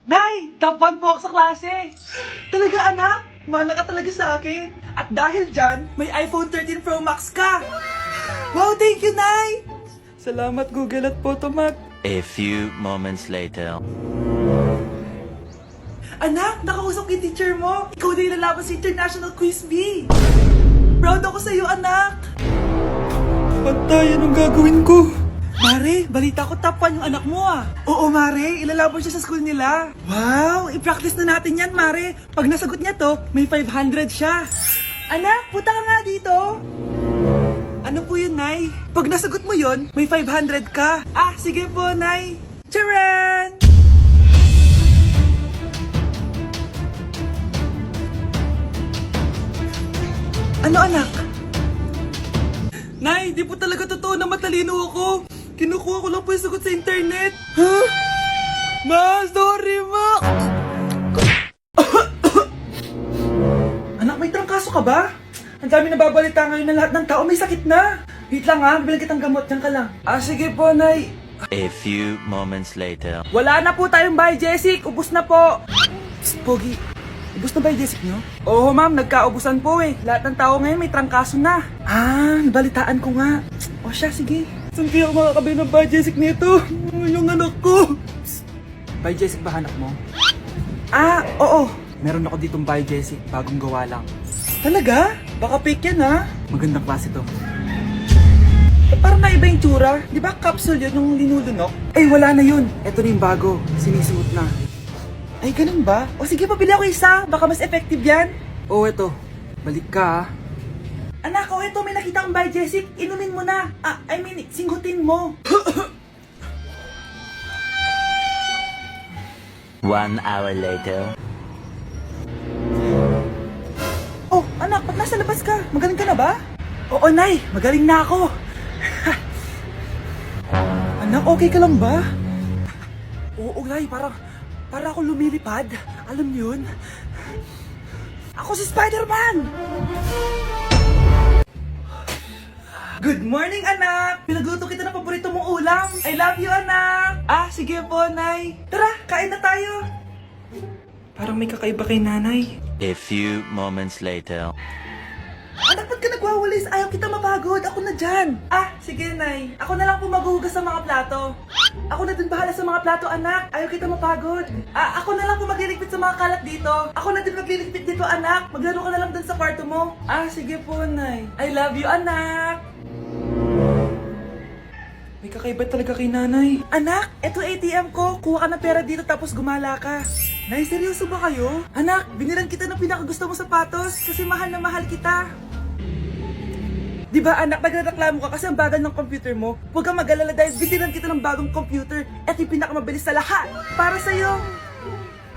Nay, top 1 po ako sa klase. Talaga anak, mahal ka talaga sa akin. At dahil dyan, may iPhone 13 Pro Max ka. Wow, thank you, Nay! Salamat Google at Photomac. A few moments later. Anak, nakausap yung teacher mo. Ikaw na yung lalaban sa International Quiz Bee. Proud ako sa'yo, anak. Patay, anong gagawin ko? Mare, balita ko top 1 yung anak mo ah. Oo, Mare, ilalaban siya sa school nila. Wow, i-practice na natin yan, Mare. Pag nasagot niya to, may 500 siya. Anak, punta ka nga dito. Ano po yun, Nay? Pag nasagot mo yun, may 500 ka. Ah, sige po, Nay. Charan! Ano, anak? Nay, di po talaga totoo na matalino ako. Kinukuha ko lang po yung sagot sa internet. Huh? Ma, sorry ma! Anak, may trangkaso ka ba? Ang dami nababalita ngayon na lahat ng tao may sakit na. Wait lang ha, bilang kitang gamot, dyan ka lang. Ah, sige po, Nay. A few moments later. Wala na po tayong bahay, Jessic. Ubus na po. Psst, Pogi. Ubus na ba yung Jessic nyo? Oo, ma'am. Nagkaubusan po eh. Lahat ng tao ngayon may trangkaso na. Ah, nabalitaan ko nga. O siya, sige. Saan kaya ako makakabay ng bahay, Jessic nito? Yung anak ko. Psst. Bahay, Jessic ba hanap mo? Ah, oo. Meron ako ditong bahay, Jessic. Bagong gawa lang. Talaga? Baka fake yan ha? Magandang klase to. Parang naiba yung tsura. Di ba capsule yun yung linulunok? Eh, wala na yun. Ito na yung bago. Sinisuot na. Ay, ganun ba? O sige, pabili ako isa. Baka mas effective yan. Oo, eto. Balik ka, ha? Anak, o eto, may nakita kang bahay, Jessic. Inumin mo na. Ah, I mean, singhutin mo. 1 hour later. Oh, anak, ba't nasa labas ka? Magaling ka na ba? Oo, Nay. Magaling na ako. Anak, okay ka lang ba? Oo, Nay. Para ako lumilipad. Alam niyo yun? Ako si Spider-Man! Good morning, anak! Pinagluto kita ng paborito mong ulam. I love you, anak! Ah, sige po, Nay. Tara, kain na tayo. Parang may kakaiba kay nanay. A few moments later. Anak, ba't ka nagwawalis? Ayaw kita mapagod. Ako na dyan. Ah, sige, Nay. Ako na lang po maghuhugas sa mga plato. Ako na din bahala sa mga plato, anak. Ayaw kita mapagod. Ah, ako na lang po magliligpit sa mga kalat dito. Ako na din magliligpit dito, anak. Maglaro ka na lang dun sa kwarto mo. Ah, sige po, Nay. I love you, anak. May kakaiba talaga kay nanay. Anak, eto ATM ko. Kuha ka ng pera dito tapos gumala ka. Nay, seryoso ba kayo? Anak, binilan kita ng pinakagusto mong sapatos kasi mahal na mahal kita. Di ba anak, nagreklamo ka kasi ang bagal ng computer mo? Huwag kang mag-alala dahil binilan kita ng bagong computer at yung pinakamabilis sa lahat. Para sa'yo.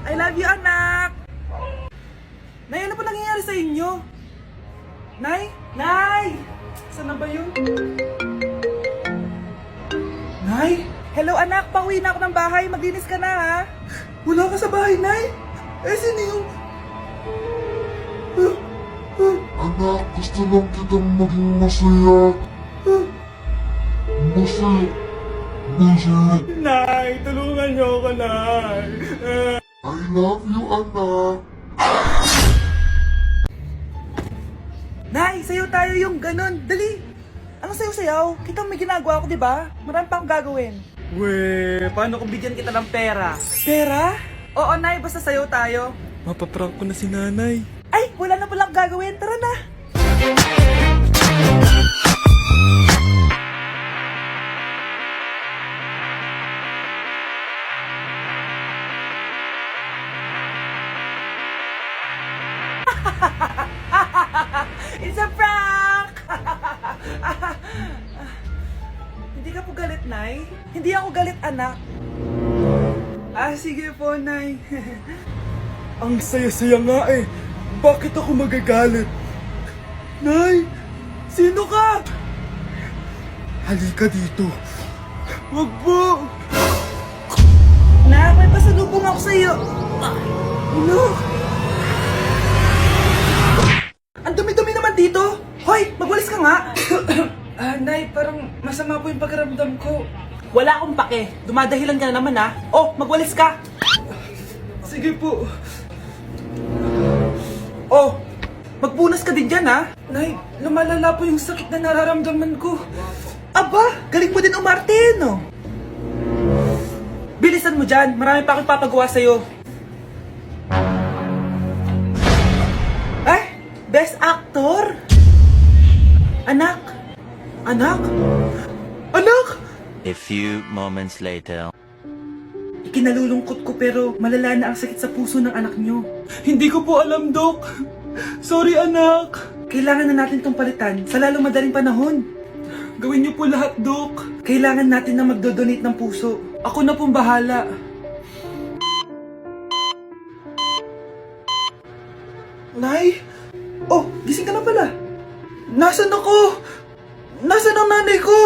I love you, anak. Nay, ano pa nangyayari sa inyo? Nay? Nay! Saan na ba yun? Nay? Hello anak, pauwi na ako ng bahay. Maglinis ka na ha. Wala ka sa bahay, Nay? Eh, sino yung... Anak, gusto lang kitang maging masaya. Masaya. Nay, tulungan niyo ako, Nay. I love you, anak. Nay, sayo tayo yung ganun. Dali. Ano sayo-sayaw? Kita may ginagawa ko, di ba? Marami pa akong gagawin. Weh, paano kung bigyan kita ng pera? Pera? Oo, Nay, basta sayo tayo. Mapaprank ko na si nanay. Ay, wala na palang gagawin. Tara na. It's a prank! Hindi ka po galit, Nay? Hindi ako galit, anak. Ah, sige po, Nay. Ang saya-saya nga eh. Bakit ako magagalit? Nay! Sino ka? Halika dito. Wag po! Nak, may pasalubong ako sa'yo. Ano? Ang dumi-dumi naman dito. Hoy, magwalis ka nga. Nay, parang masama po yung pakiramdam ko. Wala akong pake. Dumadahilan ka na naman ha. Oh, magwalis ka. Sige po. Oh, magpunas ka din dyan, ha? Nay, lumalala po yung sakit na nararamdaman ko. Aba, galing mo din umarte, no? Bilisan mo dyan, marami pa akong papagawa sa'yo. Ay, best actor? Anak? Anak? Anak? A few moments later. Ikinalulungkot ko pero malala na ang sakit sa puso ng anak nyo. Hindi ko po alam, Dok. Sorry, anak. Kailangan na natin tong palitan sa lalong madaling panahon. Gawin niyo po lahat, Dok. Kailangan natin na magdodonate ng puso. Ako na pong bahala. Nay? Oh, gising ka na pala. Nasaan ako? Nasaan ang nanay ko?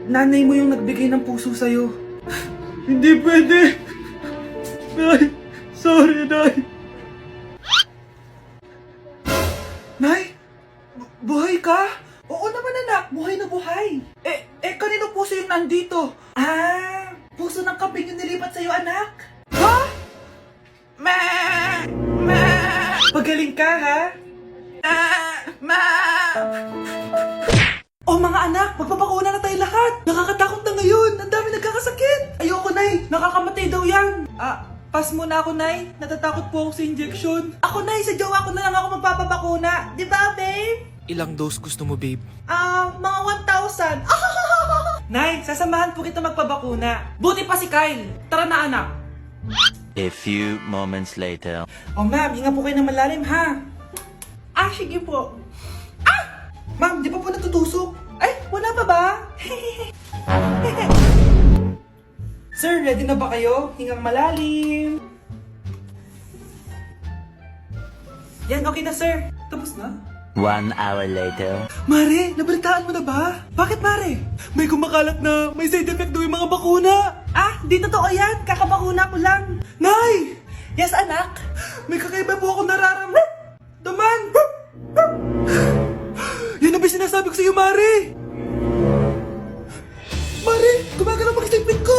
Nanay mo yung nagbigay ng puso sa'yo. Hindi pwede. Nay, sorry, Nay. Nay, buhay ka? Oo naman, anak, buhay na buhay. Kanino puso yung nandito? Puso ng kambing yung nilipat sa'yo, anak. Ha? Ma! Ma! Pagaling ka, ha? Ma! Oh mga anak, magpapakuna na tayo lahat. Nakakatakot na ngayon. Ang dami nagkakasakit. Ayoko, Nay. Nakakamatay daw yan. Pass muna ako, Nay. Natatakot po ako sa injection. Ako, Nay. Sa jowa ko na lang ako magpapabakuna. Di ba, babe? Ilang dose gusto mo, babe? Mga 1,000. Nay, sasamahan po kita magpabakuna. Buti pa si Kyle. Tara na, anak. A few moments later. Oh, ma'am. Hinga po kayo ng malalim, ha? Sige po. Ma'am, di pa po natutusok? Ay, wala pa ba? Sir, ready na ba kayo? Hingang malalim. Yan, okay na, sir. Tapos na? 1 hour later. Mare, nabalitaan mo na ba? Bakit, Mare? May kumakalat na may side effect daw yung mga bakuna. Di totoo yan. Kakabakuna ko lang. Nay! Yes, anak? May kakaiba po ako nararamdaman. Yan ang ba sinasabi ko sa'yo, Mare? Mare, gumagalaw pag isipin ko.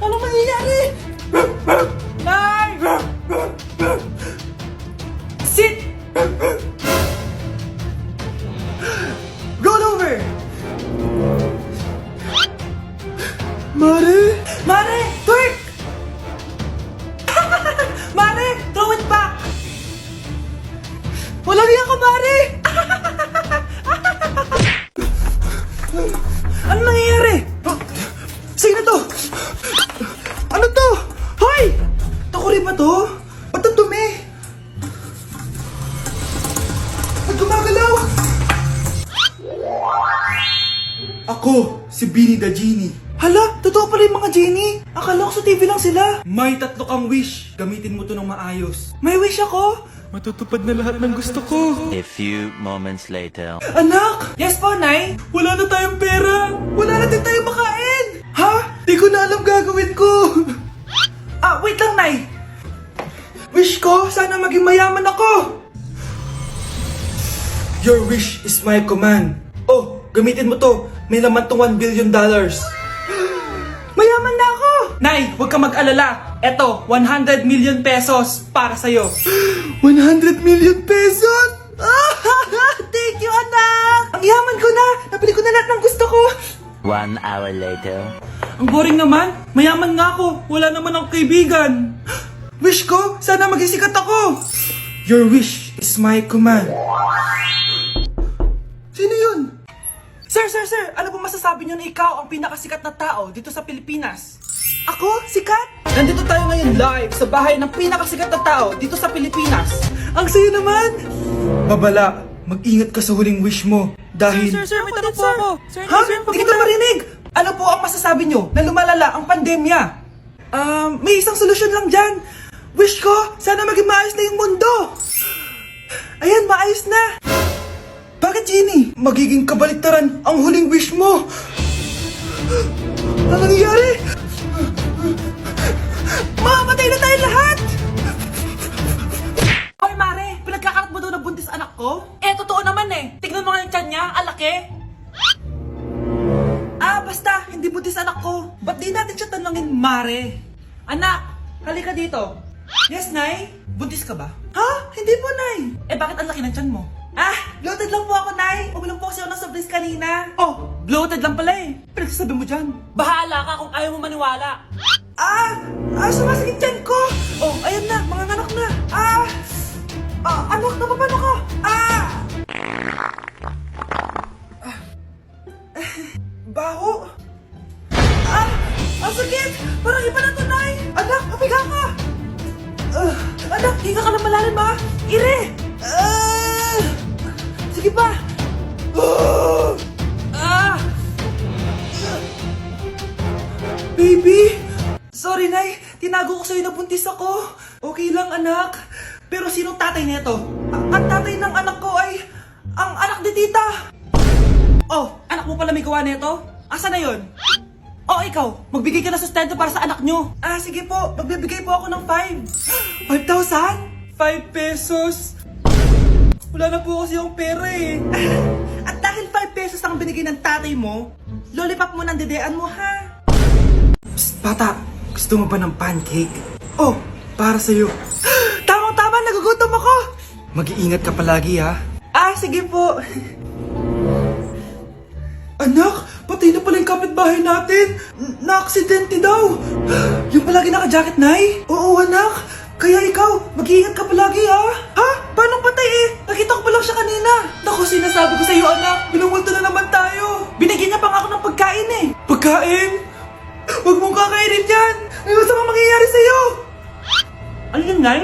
Anong mangyayari? Nay! Sit! Roll over! Mare! Mare! Twerk! Mare! Throw it back! Walang iya ka, Mare! Ano nangyayari? Sige na to! Ano to? Hoy! Takuri ba to? Ba't ang dumi? Ba't gumagalaw? Ako, si Beanie the Genie. Hala, totoo pala yung mga genie. Akala ko sa TV lang sila. May 3 kang wish. Gamitin mo to ng maayos. May wish ako? Matutupad na lahat ng gusto ko. A few moments later. Anak! Yes po, Nay? Wala na tayong pera. Wala na din tayong makain. Ha? Di ko na alam gagawin ko. Wait lang, Nay. Wish ko, sana maging mayaman ako. Your wish is my command. Oh, gamitin mo to. May laman tong $1 billion. Mayaman na ako! Nay, huwag ka mag-alala. Eto, 100 million pesos para sa'yo. 100 million pesos? Thank you, anak! Ang yaman ko na! Nabili ko na lahat ng gusto ko! 1 hour later. Ang boring naman. Mayaman nga ako. Wala naman akong kaibigan. Wish ko, sana maging sikat ako. Your wish is my command. Sino yun? Sir! Ano po masasabi niyo na ikaw ang pinakasikat na tao dito sa Pilipinas? Ako? Sikat? Nandito tayo ngayon live sa bahay ng pinakasikat na tao dito sa Pilipinas. Ang sayo naman! Babala, mag-ingat ka sa huling wish mo. Dahil... Sir, may tanong po ako. Sir, Ha? Hindi kita marinig! Ano po ang masasabi niyo na lumalala ang pandemya? May isang solusyon lang dyan. Wish ko, sana maging maayos na yung mundo. Ayan, maayos na. Bakit, Genie? Magiging kabaliktaran ang huling wish mo. Ano nangyayari? Mamamatay na tayo lahat! Hoy, Mare! Pinagkakarat mo daw na buntis anak ko? Totoo naman eh. Tignan mo nga yung tiyan niya, alaki. Basta, hindi buntis anak ko. Ba't di natin siya tanongin, Mare? Anak, halika dito. Yes, Nay? Buntis ka ba? Ha? Hindi po, Nay. Eh, bakit ang laki ng tiyan mo? Bloated lang po ako, Nay. Uminom po kasi ako ng sobris kanina. Oh, bloated lang pala eh. Pinagsasabi mo dyan. Bahala ka kung ayaw mo maniwala. Sumasakit tiyan ko. Oh, ayan na, mga anak na. Anak, napapano ka? Baho. Ang sakit! Parang iba na to, Nay! Anak, papiga ka! Anak, hinga ka lang malalim, ha? Ire! Sige pa! Baby! Sorry, Nay. Tinago ko sa'yo na buntis ako. Okay lang, anak. Pero sinong tatay nito? Ang tatay ng anak ko ay ang anak ni tita. Oh, anak mo pala may gawa nito? Asa na yon? Oh, ikaw, magbigay ka ng sustento para sa anak nyo. Sige po, magbibigay po ako ng 5. 5,000? 5 pesos? Wala na po kasi yung pera eh. At dahil 5 pesos ang binigay ng tatay mo, lollipop mo ng dedean mo, ha? Psst, bata, gusto mo ba ng pancake? Oh, para sa'yo. Tamang-tama, nagugutom ako. Mag-iingat ka palagi, ha? Sige po. Anak, patay na pala yung kapitbahay natin. Na-aksidente daw. Yung palagi naka-jacket, Nay? Oo, anak. Kaya ikaw, mag-iingat ka palagi, ha? Ha? Paano patay eh? Nakita ko pa lang siya kanina. Naku, sinasabi ko sa'yo, anak. Binumulto na naman tayo. Binigyan niya pa nga ako ng pagkain eh. Pagkain? Huwag mong kakainin yan. May masamang mangyayari sa'yo. Ano yun, Nay?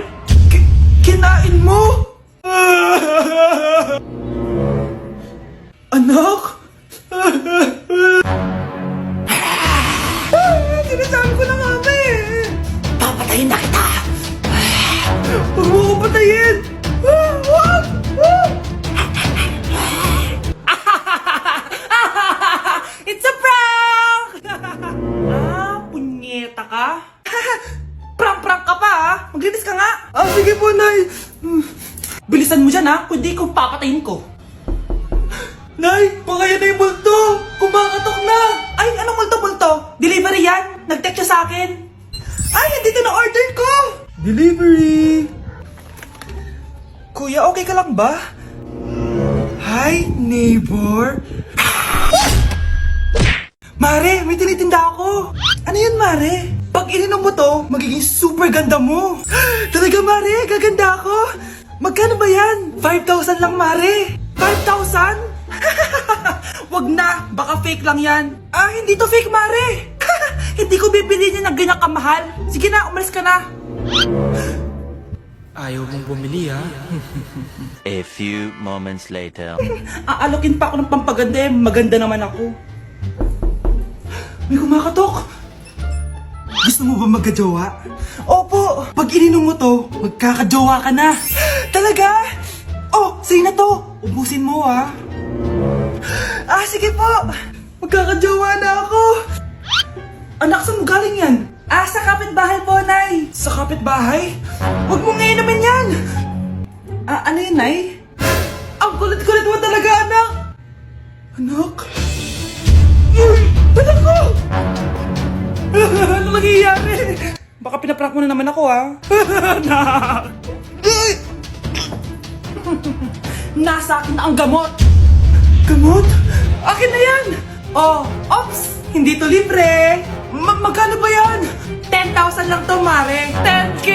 Kinain mo? Anak? Sinasabi ko na nga ba eh. Papatayin na kita. Huwag mo ko patayin. It's a prank! Punyeta ka? Prank-prank ka pa ha? Maglinis ka nga. Sige po, Nay. Bilisan mo dyan ha, kundi kung papatayin ko. Nay, baka yan na yung multo! Kumakatok na! Ay, anong multo-multo? Delivery yan! Nag-text siya sa akin! Ay, andito na order ko! Delivery! Kuya, okay ka lang ba? Hi, neighbor! Mare, may tinitinda ako! Ano yun, Mare? Pag ininom mo to, magiging super ganda mo! Talaga, Mare? Gaganda ako? Magkano ba yan? 5,000 lang, Mare! 5,000? Wag na, baka fake lang yan. Hindi to fake, Mare. Hindi ko bibili niya ng ganyan kamahal. Sige na, umalis ka na. Ayaw mong bumili, ha? A few moments later. Aalokin pa ako ng pampaganda eh. Maganda naman ako. May kumakatok. Gusto mo ba magkajowa? Opo, pag ininom mo to, magkakajowa ka na. Talaga? Oh, sige na to. Ubusin mo, ha. Sige po. Magkakajowa na ako. Anak, saan mo galing yan? Sa kapitbahay po, Nay. Sa kapitbahay? Huwag mong inumin yan. Ano yun, Nay? Ang kulit-kulit mo talaga, anak. Anak? Anak ko! Ano nangyayari? Baka pinaprank mo na naman ako, ha? Anak! Nasa akin na ang gamot! Gamot? Akin na yan! Ops! Hindi to libre! Magkano ba yan? 10,000 lang to, Mare! 10K!